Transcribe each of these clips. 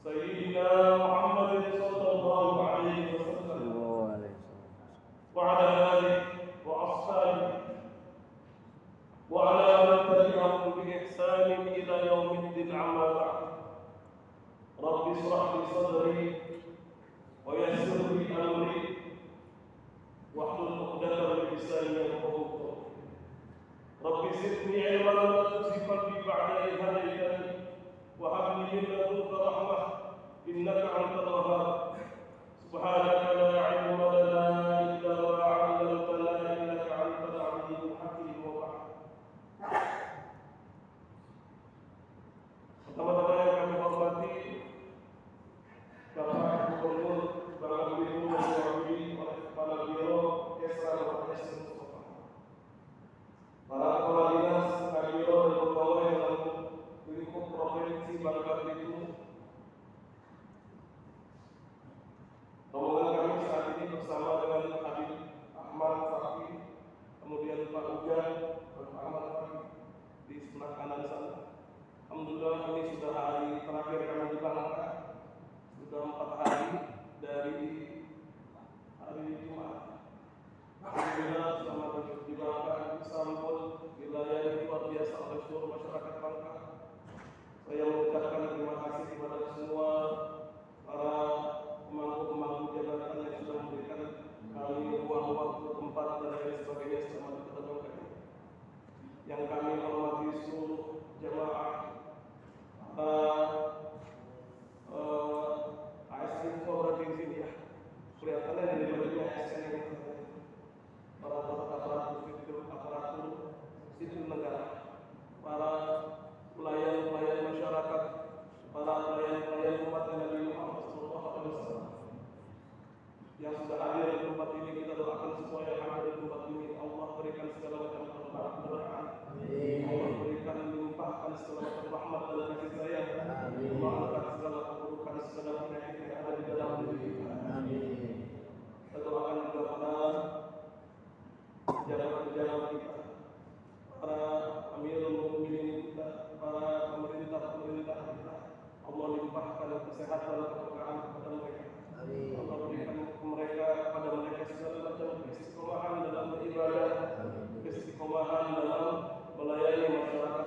سيدنا محمد صلى الله عليه وسلم وعلى آله وأصحابه وعلى من تبعهم بإحسان إلى يوم الدين. أما بعد، رب اشرح لي صدري ويسر لي أمري واحلل عقدة من لساني يفقهوا قولي. رب زدني علما ولا تزغ قلبي بعد إذ هديتني وهب لي من لدنك رحمة إنك أنت الوهاب. سبحانك لا علم لنا إلا ما علمتنا إنك أنت العليم الحكيم. وبعد، teman-teman yang kami hormati, Bapak Gubernur Bangka Belitung yang diwakili oleh Kepala Biro Kesra Bapak Yasin Mustafa, para kepala dinas, kadiro dan pegawai dalam lingkup provinsi Bangka Belitung. Rombongan kami saat ini bersama dengan Habib Ahmad Fakih, kemudian Pak Ujan dan Pak Ahmad Fakih di sebelah kanan sana. Alhamdulillah, ini sudah hari terakhir kami di Bangka, sudah 4 hari dari hari Jumat. Alhamdulillah, selama di Bangka disambut wilayah yang luar biasa oleh seluruh masyarakat Bangka. Saya mengucapkan terima kasih kepada semua para pemangku jabatan yang sudah memberikan kami ruang waktu, tempat dan lain sebagainya selama di Kota Bangka ini. Yang kami hormati seluruh jemaah ASN berada di sini ya. Kelihatannya dari bajunya ASN ini, para aparatur sipil negara, para pelayan masyarakat, para pelayan umat Nabi Muhammad SAW yang sudah hadir di tempat ini. Kita doakan semua yang ada di tempat ini, Allah berikan segala macam keberkahan, Allah berikan limpahkan segala macam rahmat dan kasih sayang, Allah angkat segala keburukan, segala penyakit yang ada di dalam diri kita. Kita doakan juga para pejabat-pejabat kita, para amirul mukminin kita, para pemerintah kita, Allah limpahkan kesehatan dan keberkahan kepada mereka. Allah berikan mereka kepada mereka segala macam keistiqomahan dalam beribadah, keistiqomahan dalam melayani masyarakat,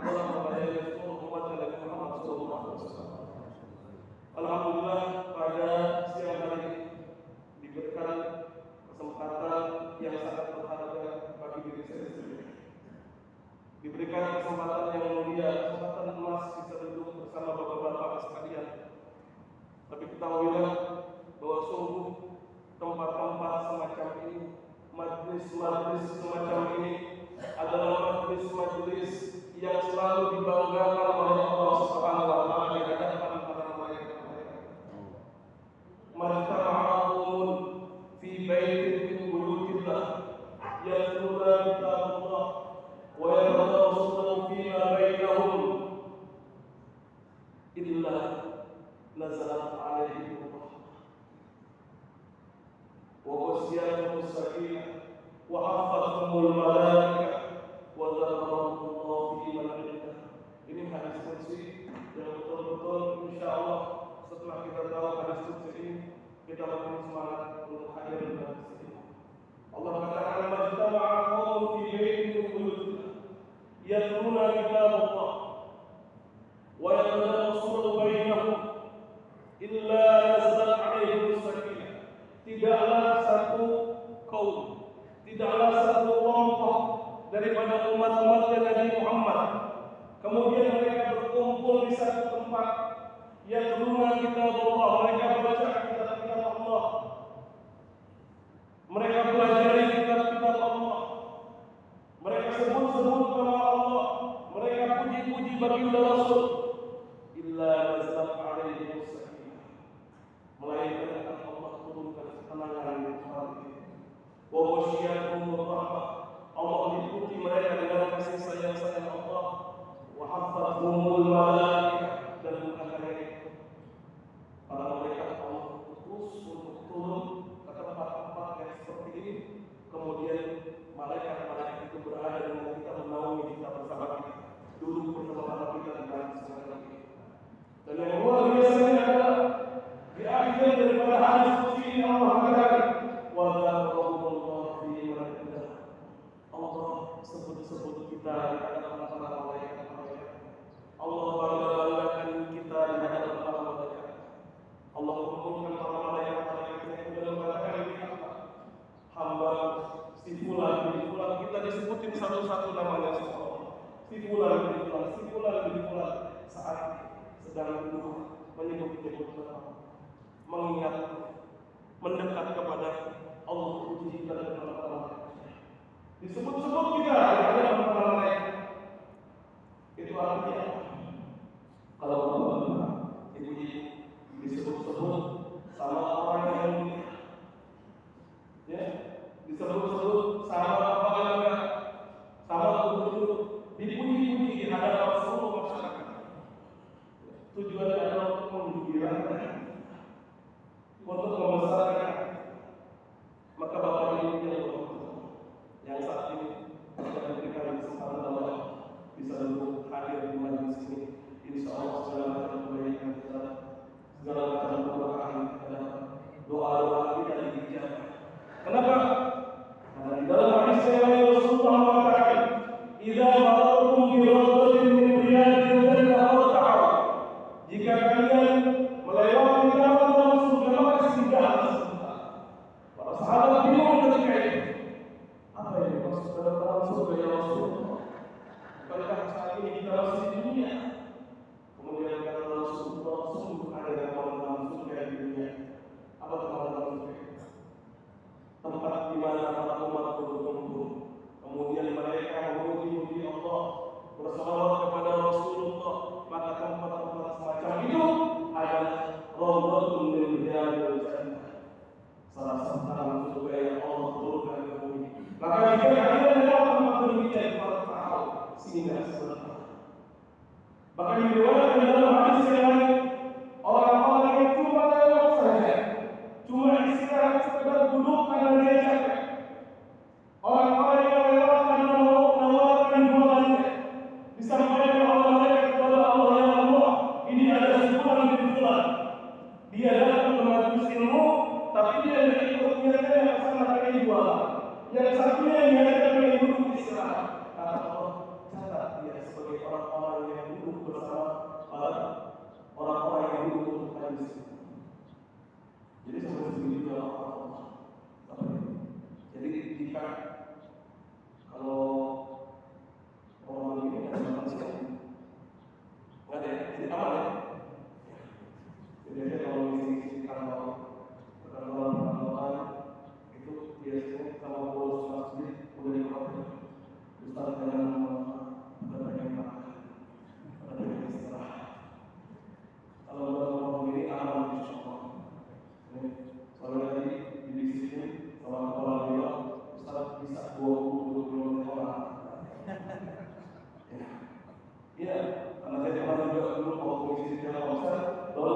dalam melayani seluruh umat Nabi Muhammad SAW. Alhamdulillah, pada siang hari ini diberikan kesempatan yang sangat berharga bagi diri saya sendiri. Diberikan kesempatan yang mulia, kesempatan emas bisa duduk bersama bapak-bapak sekalian. Tapi ketahuilah bahwa sungguh tempat-tempat semacam ini, majlis-majlis semacam ini adalah majlis-majlis yang selalu dibanggakan oleh Allah Subhanahu wa taala di hadapan para malaikat. Majtama'un fi baitin min buyutillah yatluna kitabullah wa yatadarasuna fima bainahum illa nazalat alaihim rahmah wa ghashiyatuhum sakinah wa hafathumul malaikah wa dzakarahumullahu fi man indah. Ini hadis qudsi yang betul-betul insyaallah setelah kita tahu hadis qudsi ini, kita makin semangat untuk hadir di sini. Allah katakan, "Majtama'a qaumun fi baitin min buyutillah yatluna kitaballah wa yatadarasuna bainahum illa nazalat alaihim sakinah." Tidaklah satu kaum, tidaklah satu kelompok daripada umat-umat Nabi Muhammad kemudian mereka berkumpul di satu tempat, yatluna kitabullah, mereka baca kitab-kitab Allah, mereka pelajari kitab-kitab Allah, mereka sebut-sebut nama Allah, mereka puji-puji baginda Rasul, illa nazalat alaihim sakinah, melainkan Allah turunkan ketenangan di tempat ini. Wa ghasyiyatuhum rahmah, Allah meliputi mereka dengan kasih sayang Allah. Wa hafathumul malaikah, dan bukan hanya itu, para malaikat Allah utus untuk turun ke tempat-tempat yang seperti ini. Kemudian malaikat-malaikat itu berada dengan kita, menaungi kita bersama kita, duduk bersama kita di dalam segala ini. Dan yang luar biasa menyebut-nyebut nama, mengingat, mendekat kepada Allah, puji kita dan Allah. Disebut-sebut kita ada nama mereka. Itu artinya kalau bapak ibu-ibu disebut-sebut sama orang yang mulia, ya, disebut-sebut sama bangga, sama guru, dipuji-puji di hadapan seluruh masyarakat. Tujuannya adalah untuk menggembirakan, untuk membesarkan. Maka bapak ibu yang saat ini sudah diberikan kesempatan Allah bisa duduk hadir di majelis ini, insya Allah segala macam kebaikan kita, segala macam keberkahan kita, doa-doa kita dijabah. Kenapa? Karena di dalam hadis yang Rasulullah mengatakan, "Idza marartum bi rawdatin min riyadil jannah farta'u." Jika kalian melewati taman surga, maka singgahlah sebentar. Para sahabat bingung ketika itu. Apa yang dimaksud dalam taman surga ya Rasulullah? Bukankah saat ini kita masih di dunia? Kemudian kata Rasulullah, sungguh ada yang taman surga di dunia. Apa taman surga? Tempat di mana para umat berkumpul. Kemudian mereka memuji-muji Allah, bersalawat kepada Rasulullah. Maka tempat-tempat semacam itu adalah rawdatun min riyadil jannah. Salah satu taman surga yang Allah turunkan ke bumi. Maka jika kalian lewat tempat demikian, farta'u, singgah sebentar. Bahkan diriwayatkan dalam hadis yang lain, orang-orang yang cuma lewat saja, cuma istirahat sekedar duduk karena dia capek. Orang-orang yang lewat karena menawarkan jualannya, disampaikan oleh mereka kepada Allah, ya Allah, ini ada sebulan di bulan. Dia datang ke majelis ilmu, tapi dia tidak ikut niatnya yang sana pengen jualan. Yang satunya niatnya pengen duduk istirahat. Kata Allah, catat dia sebagai orang-orang yang duduk bersama orang-orang yang duduk untuk majelis ilmu. Jadi seperti itu Allah. Jadi jika kalau orang ini ada manusia, nggak ada, jadi aman ya. Jadi kalau di kantor itu biasanya kalau bolos masjid udah dikopi, Ustaz jangan ada yang makan, ada yang istirahat. Kalau orang ini aman insya Allah. Soalnya tadi di sini sama kepala dia, Ustaz bisa 20 orang. Iya, karena saya pernah juga dulu waktu isi dalam Ustaz, baru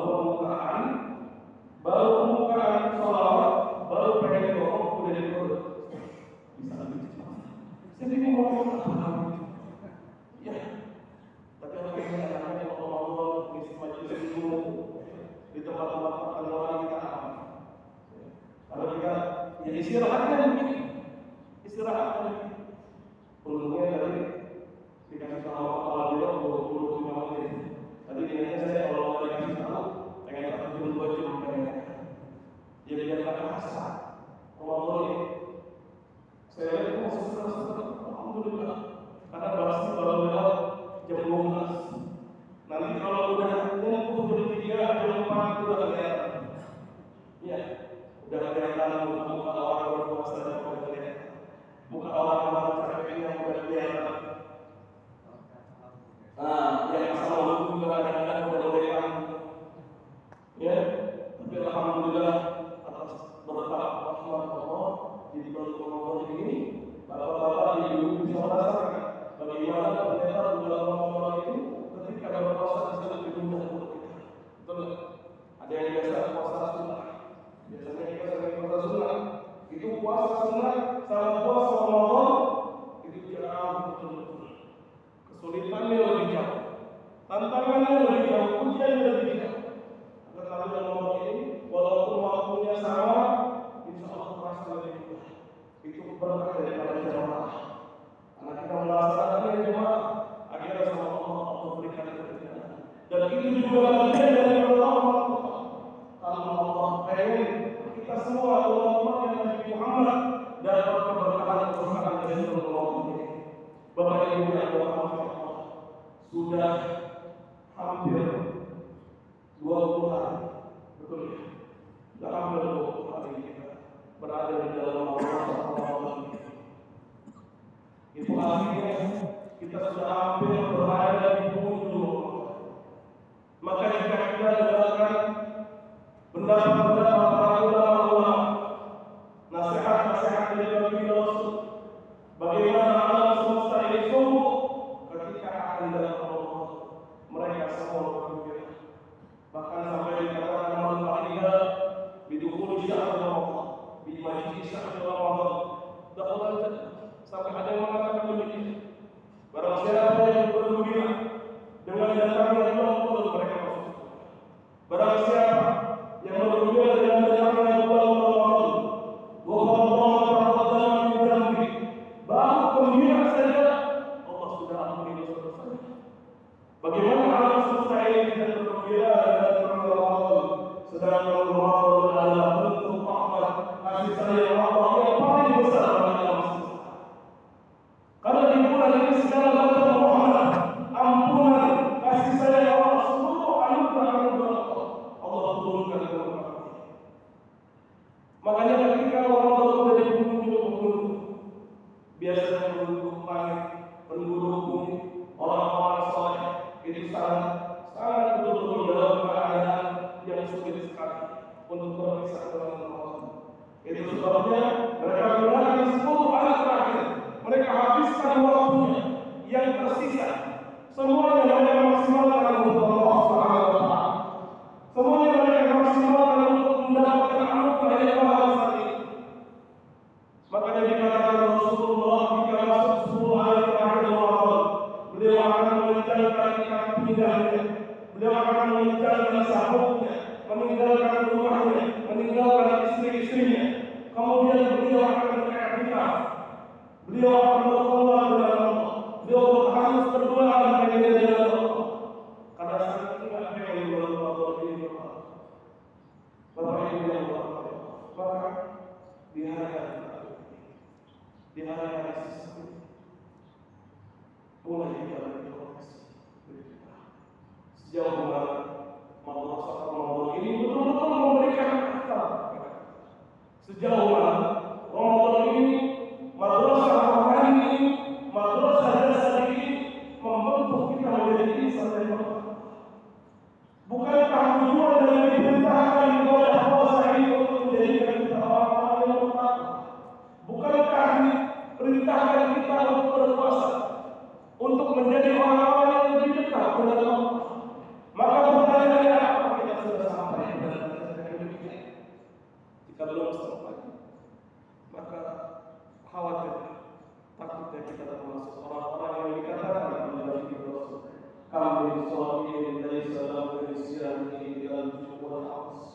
pembukaan sholawat, baru pengen ngomong udah diurut. Bisa lebih cepat. Saya bingung ngomong apa? Ya, tapi akhirnya anaknya Allah ngisi majelis ilmu di tempat-tempat pertemuan kita apa? Kalau kita ya istirahatnya begini, istirahatnya. Untungnya tadi dikasih tahu kepala dia 25 menit. Tadi ingatnya saya kalau mau dikasih tahu pengen 1 jam 2 jam pengen. Dia biar nggak kerasa. Allah ini saya lihat masih setelah alhamdulillah. Karena baru lewat jam 12. Nanti kalau udah ngumpul jam 3, jam 4 udah kelihatan. Iya, udah kelihatan muka orang berpuasa dan udah kelihatan. Muka orang capeknya udah kelihatan. Nah, yang sama juga kadang-kadang udah kelihatan. Ya, tapi alhamdulillah atas berkat rahmat Allah di bulan Ramadan ini, bapak-bapak ibu bisa merasakan bagaimana ternyata bulan Ramadan itu ketika berpuasa bisa lebih mudah untuk kita. Betul? Ada yang biasa puasa sunnah. Biasanya kita sering puasa sunnah. Itu puasa sunnah sama puasa Ramadan itu jauh betul-betul. Kesulitannya lebih jauh, tantangannya lebih jauh, ujiannya lebih jauh. Tetapi Ramadan ini walaupun waktunya sama, insya Allah terasa lebih mudah. Itu berkah daripada jamaah. Karena kita melaksanakannya jamaah, akhirnya sama Allah berikan keberkahan. Dan itu juga bagian dari Allah. Kalau Allah pengen kita semua umat Nabi Muhammad dapat keberkahan dari Ramadan ini. Bapak Ibu yang Allah sudah hampir pendapat-pendapat para ulama-ulama, nasihat-nasihat dari Nabi Rasul, bagaimana alam semesta ini sungguh ketika akan datang Ramadan, mereka semua bergembira. Bahkan sampai dikatakan manfaatnya bidukul syahr Ramadan, bimajlis syahr Ramadan, dakhala sampai ada yang mengatakan demikian. Barang siapa yang bergembira dengan datangnya Ramadan, mereka masuk. Barang siapa yang bergembira dengan datangnya bulan Ramadan, baru gembira saja Allah sudah ampuni dosa-dosanya. Bagaimana alam semesta ini tidak bergembira dengan bulan Ramadan, sedangkan Ramadan adalah bentuk rahmat kasih sayang Allah yang paling besar bagi alam semesta. Karena di bulan ini segala macam rahmat, ampunan, kasih sayang Allah, seluruh anugerah Allah turunkan ke umat. Makanya ketika Ramadan sudah di penghujung, biasanya penduduk langit, penduduk bumi, orang-orang soleh itu sangat betul-betul dalam keadaan yang sulit sekali untuk berpisah dengan Ramadan. Itu sebabnya mereka gunakan 10 hari terakhir, mereka habiskan waktunya yang tersisa, semuanya mereka maksimalkan untuk Allah Subhanahu wa Ta'ala. Semuanya mereka maksimalkan untuk mendapatkan anugerah yang mahal saat ini. Makanya dikatakan Rasulullah jika masuk 10 hari terakhir Ramadan, beliau akan meninggalkan ikat pinggangnya, beliau akan meninggalkan sabuknya, meninggalkan rumahnya, meninggalkan istri-istrinya. Kemudian beliau akan beriktikaf, beliau akan berkhulwah dengan Allah, beliau harus berdoa dengan Allah. Karena saat ini tidak pengen Ramadan ini Bapak Ibu yang berbahagia, maka di hari-hari sisa ini mulai jalan profesi berita. Sejauh mana madrasah Ramadan ini betul-betul memberikan akal. Sejauh mana Ramadan ini, madrasah rohani ini, madrasah dasar ini membentuk kita menjadi insan yang baik. Bukankah tujuan dan diperintahkan ibadah puasa ini untuk menjadikan kita orang-orang yang bertakwa? Bukankah diperintahkan kita untuk berpuasa untuk menjadi orang-orang yang lebih dekat dengan Allah? Maka pertanyaannya, apa kita sudah sampai dalam keadaan demikian? Jika belum sampai, maka khawatir, takutnya kita termasuk orang-orang yang dikatakan oleh Nabi Rasul, kami sholihin laisa lahu min siyamihi illa al-ju' wal 'atas.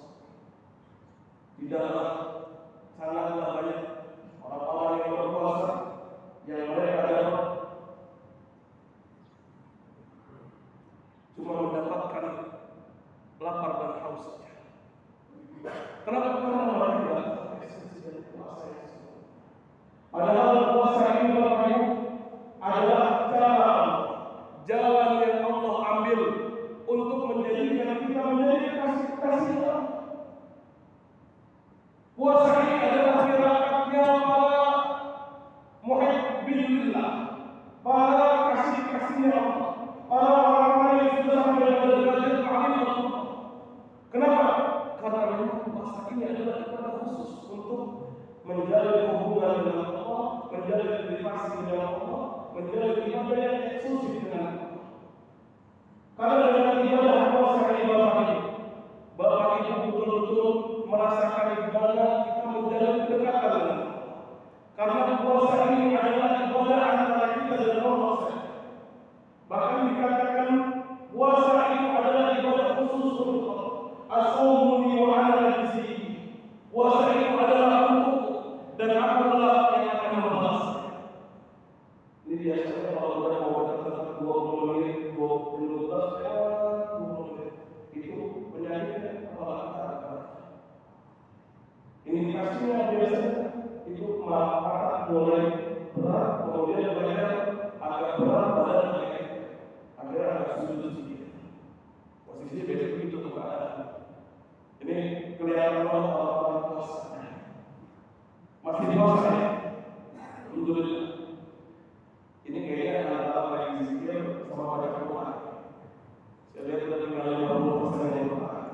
Di dalam sangatlah banyak orang-orang yang berpuasa yang mereka dapat cuma mendapatkan lapar dan haus saja. Kenapa? Karena mereka esensi dari puasa yang sesungguhnya. Padahal puasa ini Bapak Ibu adalah jalan yang Allah ambil untuk menjadikan kita menjadi kasih-kasih Allah. Puasa ini adalah tirakatnya para muhibbillah, para kasih-kasihnya Allah, para orang-orang yang sudah sampai pada derajat ma'rifatullah. Kenapa? Karena memang puasa ini adalah ibadah khusus untuk menjalin hubungan dengan Allah, menjalin privasi dengan Allah, menjalin ibadah yang eksklusif dengan Allah. Karena dengan ibadah puasa ini Bapak Ibu betul-betul merasakan ibadah kita menjalin kedekatan dengan Allah. Karena puasa ini adalah ibadah antara kita dan Allah. Bahkan dikatakan puasa itu adalah ibadah khusus untuk Allah. As-sawmu li wa ana ajzihi. Puasa itu adalah untuk dan amallah yang akan membalas. Ini biasanya kalau kita mau berkata 20 menit, 20 menit itu penyakitnya kepala kita. Indikasinya biasanya itu mata mulai berat, kemudian badan agak berat, badan agak sudut sedikit. Posisinya biasanya begitu keadaan. Ini kelihatan orang puasa. Masih di puasa ya? Alhamdulillah. Ini kayaknya anak-anak lagi zikir sama pada Quran. Saya lihat udah tinggal 50% yang Quran.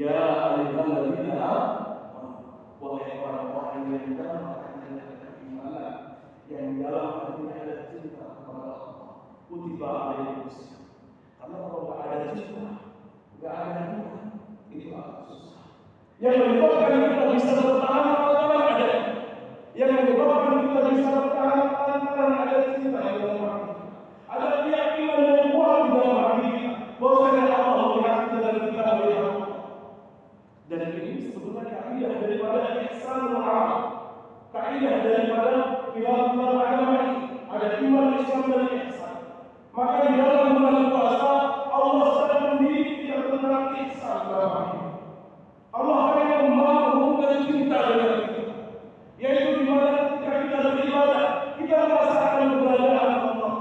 Ya ayyuhalladzina wahai orang-orang yang dalam keimanan, yang dalam hatinya ada cinta kepada Allah. Kutiba alaikumus. Karena kalau nggak ada cinta, nggak ada iman, itu akan susah. Yang menyebabkan kita bisa bertahan lantaran ada, yang menyebabkan kita bisa bertahan lantaran ada cinta yang dalam hati. Ada keyakinan yang kuat di dalam hati kita bahwasanya Allah melihat kita dan kita melihat Allah. Dan ini sebetulnya kaidah daripada ihsan wal amal. Kaidah daripada pilar-pilar agama ini ada iman, Islam dan ihsan. Maka di dalam bulan puasa Allah sedang mendidik kita tentang ihsan dalam hati. Allah akan membangun cinta dengan kita, yaitu di mana ketika kita beribadah kita merasakan keberadaan Allah.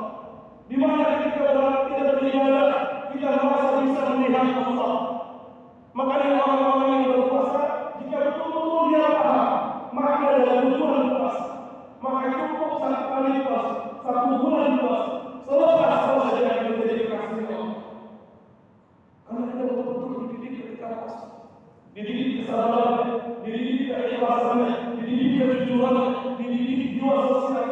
Di mana ketika kita beribadah kita merasa bisa melihat Allah. Makanya orang-orang yang berpuasa jika betul-betul dia paham makna dalam tujuan puasa, maka cukup satu kali puasa, 1 bulan puasa, selepas puasa dia akan menjadi kekasih Allah. Karena kita betul-betul dididik ketika puasa, dididik kesabaran, dididik keikhlasannya, dididik kejujurannya, dididik jiwa sosial.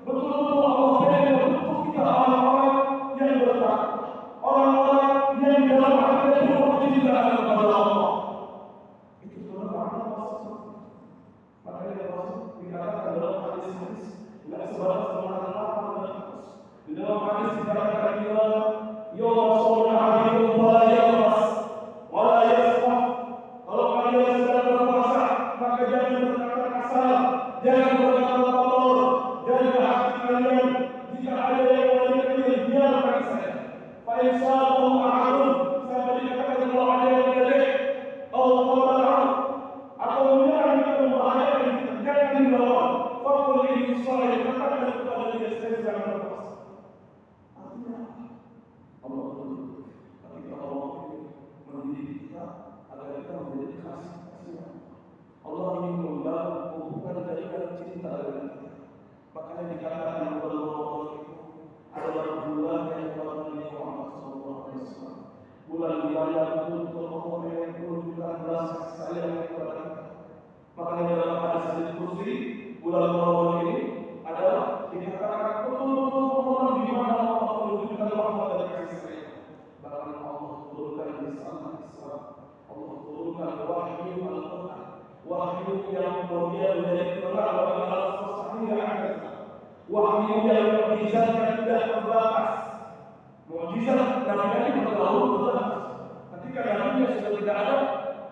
Betul-betul Allah pengen bentuk kita orang-orang yang bertakwa, orang-orang yang dalam hati penuh kecintaan kepada Allah. Itu sebenarnya makna puasa. Makanya puasa dikatakan dalam hadis-hadis tidak sebatas dengan lapar dan haus. Di dalam hadis dikatakan bila yawma ahadikum fala yabas wala yasfah. Kalau kalian sedang berpuasa maka jangan berkata kasar, jangan berkata kotor, jaga hati kalian. Jika ada yang melalui kalian biarkan saja. Fa insyaallah ma'akum. Sampai dikatakan kalau ada yang melalui Allah atau menyerang kita, membahayakan kita, jangan dilawan. Fakul ini soleh, katakan kepada dia saya sedang berpuasa. Artinya Allah betul. Ketika Allah mendidik kita agar kita menjadi kasih. Allah ingin membangun hubungan jaringan cinta dengan kita. Makanya dikatakan bulan Ramadan itu adalah bulan yang Nabi Muhammad SAW. Bulan di mana betul-betul Allah yang menunjukkan belas kasih sayang kepada kita. Makanya dalam hadis Qudsi bulan Ramadan ini adalah dikatakan betul-betul bulan di mana Allah menunjukkan rahmat dan kasih sayang. Bahkan Allah turunkan risalah Islam, Allah turunkan wahyu Al-Quran, wahyu yang kemudian menjadi terang bagi alam semesta hingga akhir zaman. Wahyu yang mukjizatnya tidak terbatas. Mukjizat Nabi ini berlalu terbatas. Ketika Nabi sudah tidak ada,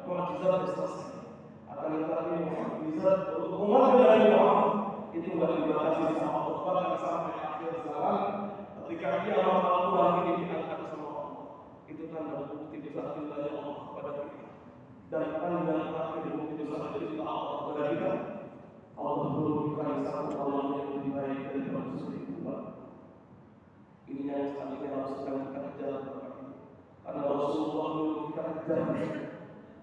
mukjizat selesai. Akan tetapi mukjizat untuk umat Nabi Muhammad itu tidak dibatasi sama Allah, bahkan sampai akhir zaman. Ketika kiamat Al-Quran ini diangkat sama Allah, itu tanda bukti besar cintanya Allah kepada kita. Dan tanda terakhir bukti besar cinta Allah kepada kita, Allah menurunkan satu Allah yang lebih baik dari manusia itu. Ini yang selanjutnya harus kita kejar berbagi. Karena Rasulullah dulu kita kejar.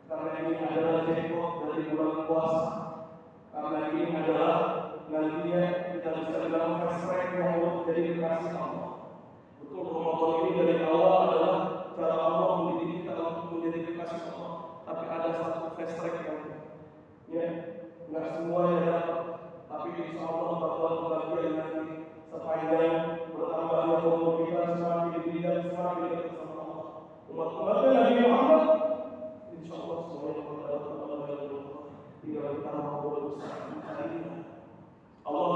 Karena ini adalah jackpot dari bulan puasa. Karena ini adalah nantinya kita bisa dalam fast track yang menjadi kekasih Allah. Betul, Ramadan ini dari awal adalah cara Allah mendidik kita untuk menjadi kekasih Allah. Tapi ada satu fast track yang nggak semuanya dapat. Tapi insya Allah bakal kebahagiaan nanti sepanjang bertambahnya umur kita semakin dekat sama Allah. Umat-umat Nabi Muhammad, insya Allah semuanya berdapat kepada Allah. Tinggal kita mau berusaha mencari. Allah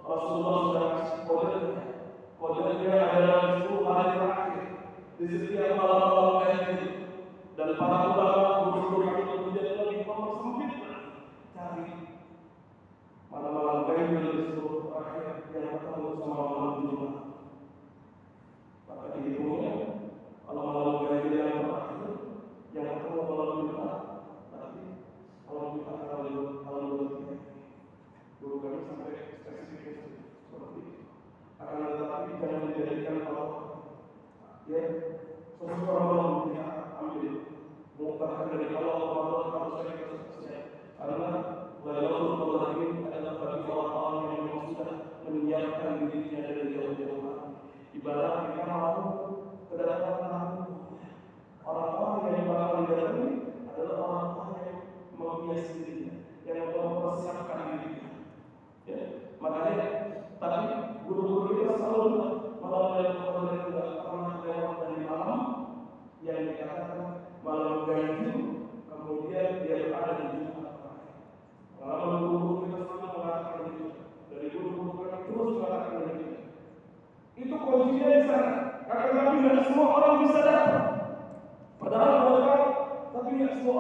Rasulullah sudah kasih kodenya adalah 10 hari terakhir di setiap malam-malam kayak dan para ulama guru itu menjadi lebih mempersempit cari malam-malam kayak di seluruh terakhir yang ketemu sama malam Jumat. Maka dihitungnya kalau malam kayak yang terakhir yang ketemu malam Jumat, tapi malam Jumat kalau guru kami sampai spesifik seperti itu. Akan tetapi jangan dijadikan kalau ya sesuatu orang kita ambil mengubahkan dari kalau Ramadan harus saya selesai. Karena Lailatul Qadar ini adalah bagi orang-orang yang memang sudah menyiapkan dirinya dari jauh-jauh hari. Ibarat kita mau kedatangan tamu, orang-orang yang bakal didatangi adalah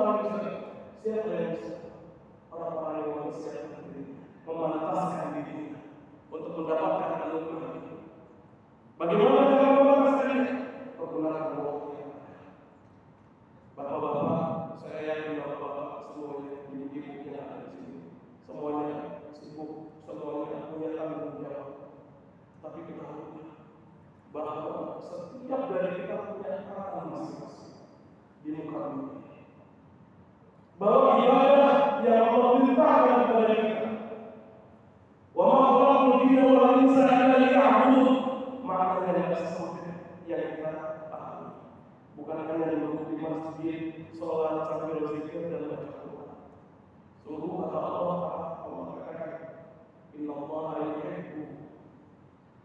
orang bisa. Siapa yang bisa? Orang-orang yang mempersiapkan diri, memantaskan diri untuk mendapatkan anugerah itu. Bagaimana cara memantaskannya? Pergunakan waktu yang ada. Bapak-bapak, saya yakin bapak-bapak semuanya, ibu-ibu yang ada di sini, semuanya sibuk, semuanya punya tanggung jawab. Tapi kita harus bahwa setiap dari kita punya peran masing-masing di muka bumi. Bahwa ibadah yang Allah perintahkan kepada kita, wa ma khalaqtul jinna wal insa illa liya'budun, maknanya adalah sesuatu yang kita pahami. Bukan hanya duduk di masjid, sholat sambil zikir dan baca Quran. Sungguh kata Allah katakan, Inna Allah yuhibbu,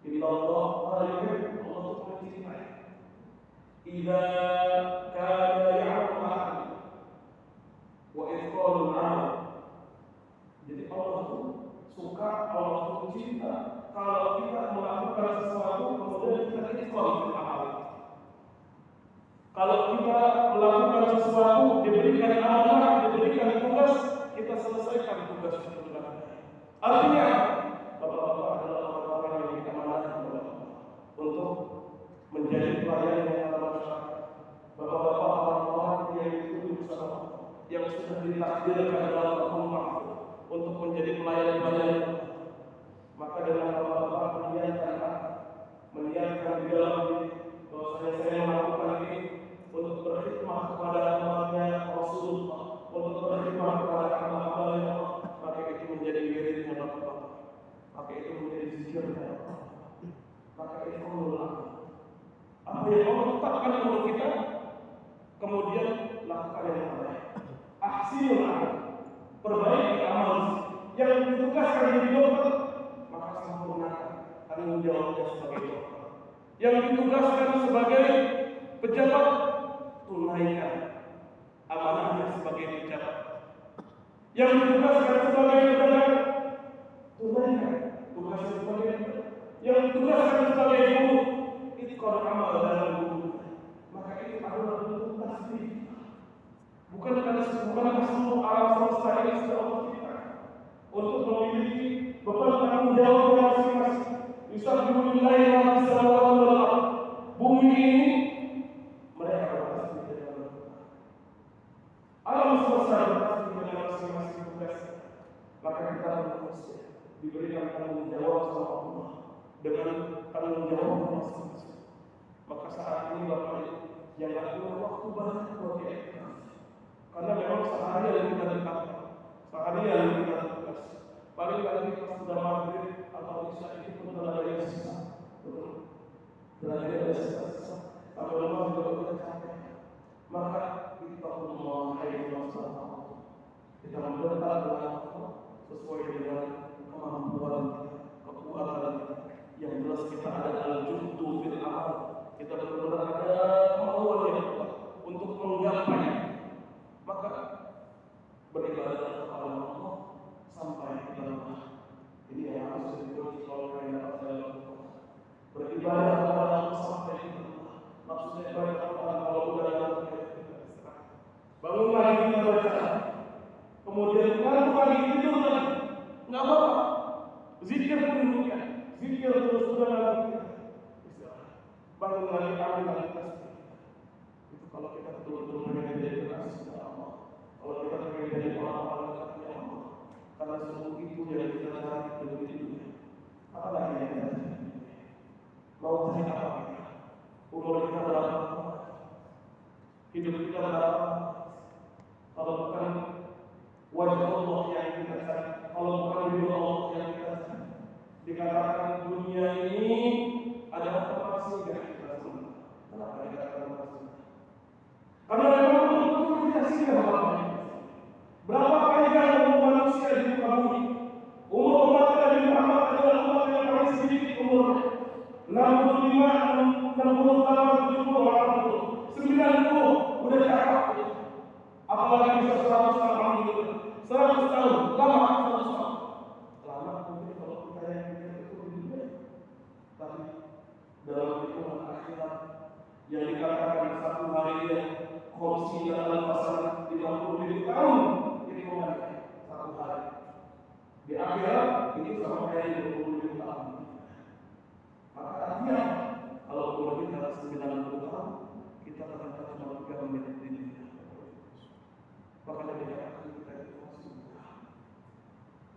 Allah itu mencintai. Idza kana ya'lamu wa idqalul amal. Jadi Allah itu suka, Allah itu cinta kalau kita melakukan sesuatu kemudian kita idqal fil amal. Kalau kita melakukan sesuatu, diberikan amanah, diberikan tugas, kita selesaikan tugas itu dengan baik. Artinya bapak-bapak adalah orang-orang yang diamanahkan oleh Allah untuk menjadi pelayan yang ada masyarakat. Bapak-bapak orang-orang yang ditunjuk sama Allah, yang sudah ditakdirkan dalam hukum mahfuz untuk menjadi pelayan-pelayan. Maka dengan bapak-bapak meniatkan di dalam diri bahwa saya melakukan ini untuk berkhidmah kepada umatnya Rasulullah, untuk berkhidmah kepada hamba-hamba Allah, maka itu menjadi wiridnya bapak-bapak, maka itu menjadi zikirnya, maka itu Allah. Apa yang Allah tetapkan untuk kita, kemudian lakukan yang terbaik. Ahsinul amal, perbaiki amal. Yang ditugaskan jadi dokter, maka sempurnakan tanggung jawabnya sebagai dokter. Yang ditugaskan sebagai pejabat, tunaikan amanahnya sebagai pejabat. Yang ditugaskan sebagai pedagang, tunaikan tugasnya sebagai pedagang. Yang ditugaskan sebagai guru, itqan amal dalam guru. Maka itu adalah bentuk tasbih. Bukan seluruh alam semesta ini sudah Allah ciptakan untuk memiliki beban tanggung jawab masing-masing. Yusabbihulillahi ma fis samawati wal ardh. Bumi ini mereka bertasbih dengan alam semesta bertasbih dengan masing-masing tugas. Maka kita harus diberikan tanggung jawab sama Allah dengan tanggung jawab masing-masing. Maka saat ini Bapak yang ada waktu banyak buat kita. Karena memang seharian kita ditangkap, seharian kita tugas. Paling kali kita sudah maghrib atau isya itu pun telah ada yang sisa. Telah ada sisa. Sampai rumah juga kita capek. Maka kita Allah kita mendekat dengan Allah sesuai dengan kemampuan kita, kekuatan kita. Yang jelas kita ada al-juhdu fil amal. Kita benar-benar ada kemauan yang kuat untuk menggapai. Maka beribadah kepada Allah sampai kita lelah. Ini yang harus diperlukan oleh yang dapat saya lakukan. Beribadah kepada Allah sampai kita lelah. Maksudnya beribadah kepada Allah sudah dalam kita istirahat. Bangun lagi kita baca. Kemudian ngantuk lagi tidur lagi. Nggak apa-apa. Zikir pun demikian. Zikir terus sudah dalam kita istirahat. Bangun lagi ambil lagi tasbih. Itu kalau kita betul-betul menjadi kasih Allah. Kalau kita pengen jadi orang-orang dekatnya Allah, karena semua itu yang kita cari dalam hidupnya. Apa lagi yang kita cari? Mau cari apa? Umur kita berapa? Hidup kita berapa? Kalau bukan wajah Allah yang kita cari, kalau bukan ridho Allah yang kita cari, dikatakan dunia ini adalah tempat singgah kita semua. Kenapa dikatakan tempat singgah? Karena memang betul-betul kita singgah Bapak. Berapa kali umur manusia di muka bumi? Umur umat Nabi Muhammad adalah umat yang paling sedikit umurnya. 65, 68, 70, 80, 90 udah cakap. Apalagi bisa 100 tahun gitu. 100 tahun, lama 100 tahun. Lama mungkin kalau kita yang itu lebih baik. Tapi dalam hitungan akhirat yang dikatakan satu hari yang kursi dalam pasal 50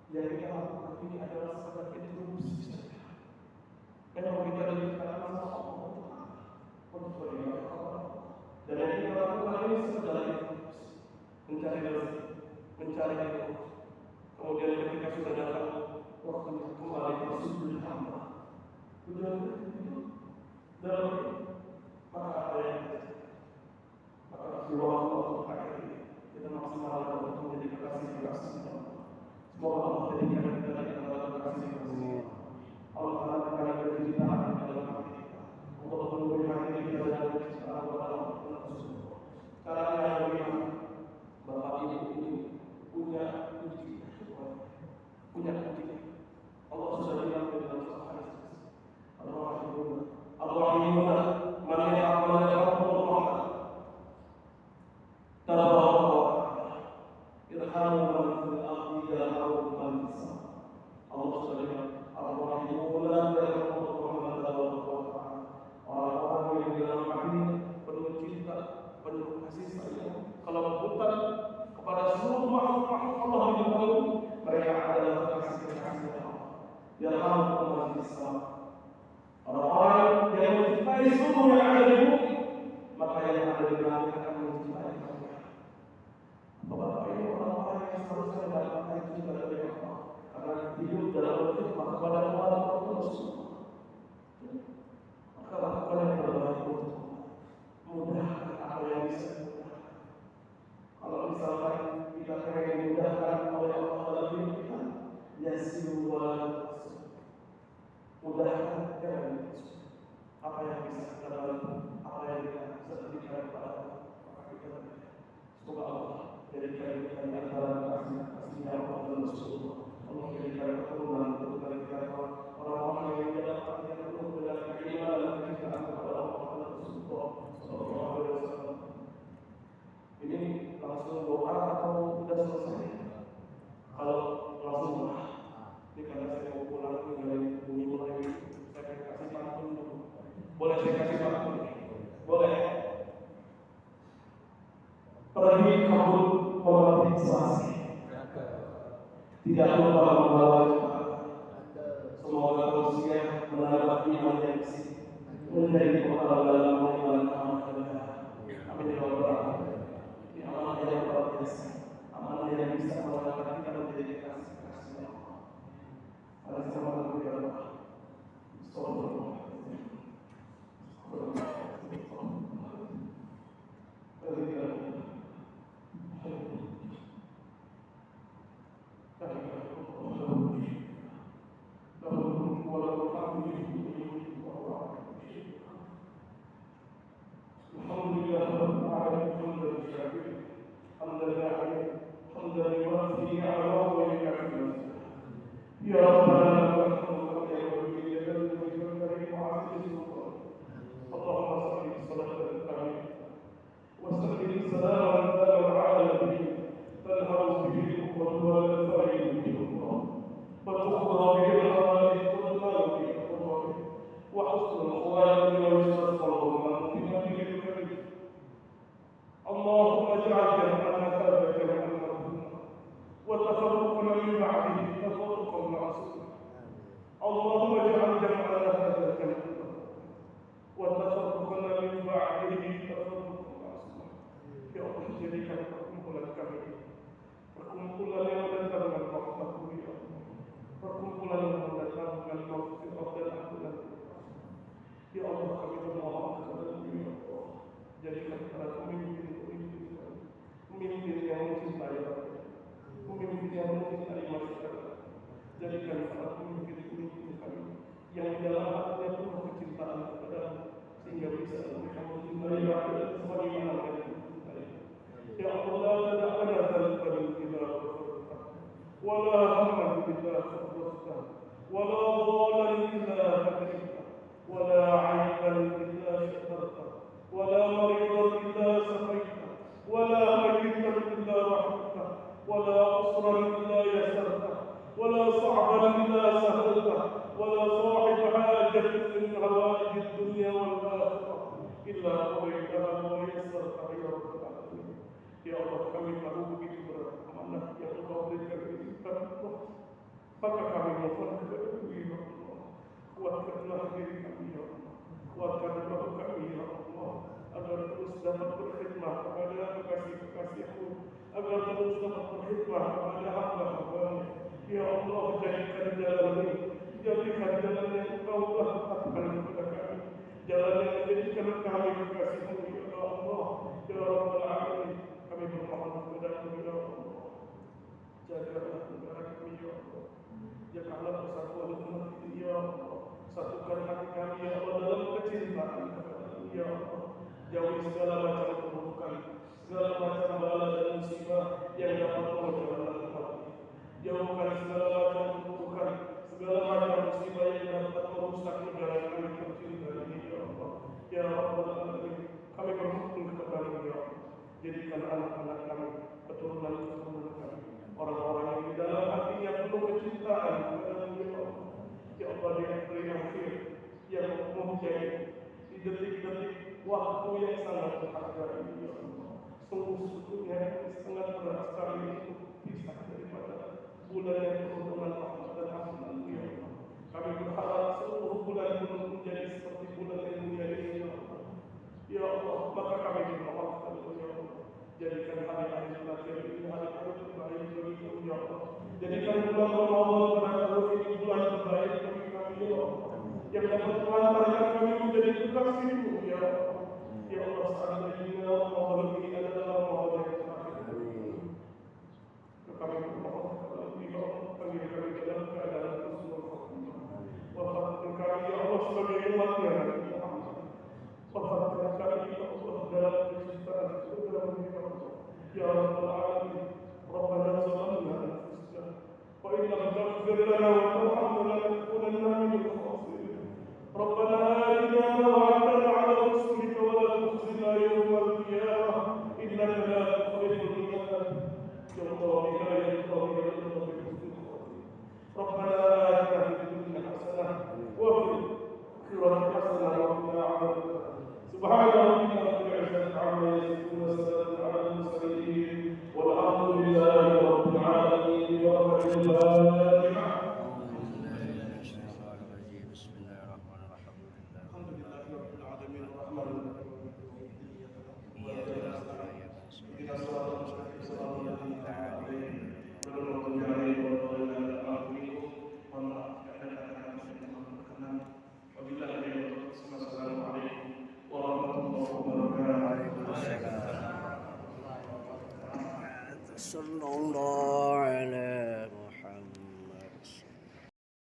Yang kita lakukan ini adalah sekedar interupsi saja. Memang kita diberikan sama Allah untuk beribadah kepada Allah. Dan yang kita lakukan ini sekedar interupsi, mencari rezeki, mencari ilmu. Kemudian ketika sudah datang waktunya kembali bersujud hamba, sudah itu dalam maka apa yang terjadi? Maka waktu akhir ini kita maksimalkan untuk menjadi kekasih-kekasih Allah. Semoga Allah jadikan kita adalah kekasih-kekasih Allah. Allah akan kecintaan dalam hati kita untuk memenuhi hati kita dengan kecintaan kepada Allah. Caranya yang bagaimana? Bapak Ibu ini punya kunci, punya kunci. Allah sudah bilang di dalam surah Al-Rahimuna, Al-Rahimuna, man ya'mal Rahman, tabaraka wa ta'ala, irhamu man fil ardi yarhamukum man fis sama. Allah sudah bilang Al-Rahimuna, yarhamukum Rahman tabaraka wa ta'ala. Orang-orang yang di dalam hati penuh cinta, penuh kasih sayang, kelembutan kepada seluruh makhluk-makhluk Allah di muka bumi, mereka adalah kasih-kasih Allah. Yarhamukum man fis sama. Orang-orang yang mencintai seluruh yang ada di bumi, maka yang ada di langit akan mencintai mereka. Bapak ini orang-orang yang seharusnya mendapatkan cinta dari Allah karena hidup dalam berkhidmat kepada Allah Rasulullah. Maka lakukan yang terbaik untuk mudahkan apa yang bisa dimudahkan. Kalau misalkan kita pengen dimudahkan oleh Allah dalam hidup kita, yasiru wa mudahkan jangan apa yang bisa kita bantu, apa yang kita bisa berikan kepada Allah, maka kita berikan. Semoga Allah jadikan kita di antara kasih-kasihnya Allah dan Rasulullah. Allah jadikan keturunan kita orang-orang yang dapat yang penuh dengan keimanan dan kecintaan kepada Allah dan Rasulullah Sallallahu Alaihi Wasallam. Ini langsung doa atau sudah selesai? Kalau langsung doa, ini karena saya mau pulang meninggalin bumi mulai, saya kasih pantun dulu. Boleh saya kasih pantun? Boleh. Pergi kabut memetik selasi, tidak lupa membawa jemaah. Semoga manusia mendapat iman yang bersih, menjadi bekal dalam mengiman amanah negara. Amin ya rabbal alamin. Ini amanah yang luar biasa, amanah yang bisa mengangkat kita menjadi kasih-kasih Allah. Ada sama dengan kita. Sallallahu Ya Rabbana وسلم سلاما دائما على نبيك تنهض به الأمة والفريق به الله وتقضى به الحوادث وتنال به القضاء وحسن الخواتم ويستغفر الله في نبيه الكريم. اللهم اجعل جمعنا هذا جمعا مرحوما وتفرقنا من بعده تفرقا معصوما. اللهم اجعل جمعنا هذا جمعا وتفرقنا من بعده تفرقا. Ya Allah, jadikan perkumpulan kami ini perkumpulan yang mendatangkan rahmat-Mu ya Allah, perkumpulan yang mendatangkan maghfirah dan ampunan. Ya Allah, kami bermohon kepada-Mu ya Allah, jadikan para pemimpin-pemimpin kami pemimpin yang mencintai rakyat, pemimpin yang mencintai masyarakat. Jadikan para pemimpin-pemimpin kami yang di dalam hatinya penuh kecintaan kepada-Mu sehingga bisa mereka mencintai rakyat sebagaimana mereka. Ya Allah, la tad'a lana dhanban illa ghafartah, wa la hamman illa farajtah, wa la dhalan illa hadaytah, wa la 'ayban illa shatartah, wa la maridan illa shafaytah, wa la mayyitan illa rahmatah, wa la 'usran illa yasartah, wa la sa'ban illa sahlaltah, wa la sahiba hajatin min hawaij ad-dunya wal akhirah illa qadaytaha wa yassartaha ya rabbal alamin. Ya Allah, kami tahu begitu berat amanah yang Engkau berikan kepada Allah. Maka kami mohon kepada-Mu ya Allah, kuatkanlah diri kami ya Allah, kuatkan bahu kami ya Allah, agar terus dapat berkhidmat kepada kekasih-kekasih-Mu, agar terus dapat berkhidmat kepada hamba-Hamba-Mu. Ya Allah, jadikan jalan ini, jadikan jalan yang Engkau telah tetapkan kepada kami, jalan yang menjadikan kami kekasih-Mu ya Allah, ya Rabbal Alamin. Kami bermohon kepada-Mu ya Allah, jagalah negara kami ya Allah, jagalah persatuan umat ini ya Allah, satukan hati kami ya Allah dalam kecintaan kepada-Mu ya Allah. Jauhi segala macam keburukan, segala macam bala dan musibah yang dapat menghancurkan umat ini. Jauhkan segala macam keburukan, segala macam musibah yang dapat merusak negara kami tercinta ini ya Allah. Ya Rabbal Alamin, kami bermohon kepada-Mu ya Allah, jadikan anak-anak kami, keturunan-keturunan kami, orang-orang yang di dalam hatinya penuh kecintaan kepada-Mu ya Allah. Ya Allah, di akhir yang mempunyai di detik-detik waktu yang sangat berharga ini ya Allah. Sungguh-sungguhnya sangat berat sekali untuk pisah daripada bulan yang penuh dengan rahmat dan ampunan ya Allah. Kami berharap seluruh bulan pun menjadi seperti bulan yang mulia ini ya Allah. Ya Allah, maka kami bermohon kepada-Mu ya Allah, jadikan hari-hari terakhir ini hari-hari terbaik bagi-Mu ya Allah. Jadikan bulan Ramadan pada tahun ini bulan terbaik bagi kami ya Allah, yang dapat mengantarkan kami menjadi kekasih-Mu ya Allah. Ya Allah, seandainya Ramadan ini adalah Ramadan yang terakhir, kami bermohon kepada-Mu ya Allah, panggil kami dalam keadaan husnul khotimah. Wafatkan kami ya Allah sebagai umat-Nya Nabi Muhammad. Wafatkan kami ya Allah dalam kecintaan kepada-Mu ya Allah. Ya Rabbal Alamin, Rabbana zalamna anfusana wa in lam taghfir lana wa tarhamna lanakunanna minal khasirin. Rabbana atina ma wa'adtana 'ala rusulika wa la tukhzina yawmal qiyamah innaka la tukhliful mi'ad. Ya Allah, la ilaha illa anta bi husnil khatimah. Rabbana atina fid dunya hasanah wa fil akhirati hasanah wa qina adzabannar. Subhana rabbika rabbil 'izzati 'amma yasifun wa salamun 'alal mursalin walhamdulillahi rabbil 'alamin. Wa al-Fatihah. Sallallahu